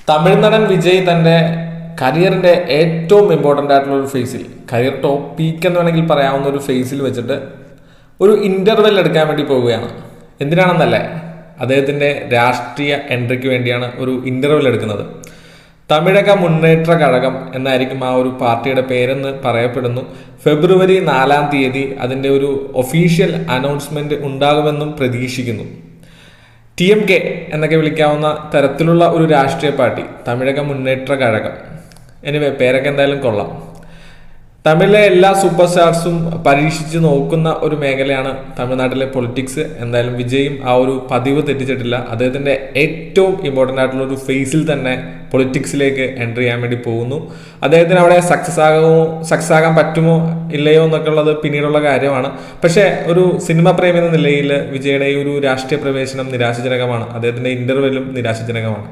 തമിഴ്നടൻ വിജയ് തൻ്റെ കരിയറിൻ്റെ ഏറ്റവും ഇമ്പോർട്ടൻ്റ് ആയിട്ടുള്ള ഒരു ഫേസിൽ, കരിയർ ടോപ്പ് പീക്ക് എന്ന് വേണമെങ്കിൽ പറയാവുന്ന ഒരു ഫേസിൽ വെച്ചിട്ട് ഒരു ഇൻ്റർവെൽ എടുക്കാൻ വേണ്ടി പോവുകയാണ്. എന്തിനാണെന്നല്ലേ, അദ്ദേഹത്തിൻ്റെ രാഷ്ട്രീയ എൻട്രിക്ക് വേണ്ടിയാണ് ഒരു ഇൻ്റർവെൽ എടുക്കുന്നത്. തമിഴക മുന്നേറ്റ കഴകം എന്നായിരിക്കും ആ ഒരു പാർട്ടിയുടെ പേരെന്ന് പറയപ്പെടുന്നു. ഫെബ്രുവരി 4-ാം തീയതി അതിൻ്റെ ഒരു ഒഫീഷ്യൽ അനൗൺസ്മെൻറ്റ് ഉണ്ടാകുമെന്നും പ്രതീക്ഷിക്കുന്നു. TMK എന്നൊക്കെ വിളിക്കാവുന്ന തരത്തിലുള്ള ഒരു രാഷ്ട്രീയ പാർട്ടി, തമിഴക മുന്നേറ്റ കഴകം. എനിവേ, പേരൊക്കെ എന്തായാലും കൊള്ളാം. തമിഴിലെ എല്ലാ സൂപ്പർ സ്റ്റാർസും പരീക്ഷിച്ച് നോക്കുന്ന ഒരു മേഖലയാണ് തമിഴ്നാട്ടിലെ പൊളിറ്റിക്സ്. എന്തായാലും വിജയും ആ ഒരു പതിവ് തെറ്റിച്ചിട്ടില്ല. അദ്ദേഹത്തിൻ്റെ ഏറ്റവും ഇമ്പോർട്ടൻ്റ് ആയിട്ടുള്ള ഒരു ഫേസിൽ തന്നെ പൊളിറ്റിക്സിലേക്ക് എൻട്രി ചെയ്യാൻ വേണ്ടി പോകുന്നു. അദ്ദേഹത്തിന് അവിടെ സക്സസ് ആകാൻ പറ്റുമോ ഇല്ലയോ എന്നൊക്കെ ഉള്ളത് പിന്നീടുള്ള കാര്യമാണ്. പക്ഷേ ഒരു സിനിമ പ്രേമി എന്ന നിലയിൽ വിജയുടെ ഈ ഒരു രാഷ്ട്രീയ പ്രവേശനം നിരാശാജനകമാണ്. അദ്ദേഹത്തിൻ്റെ ഇൻ്റർവെല്ലും നിരാശാജനകമാണ്.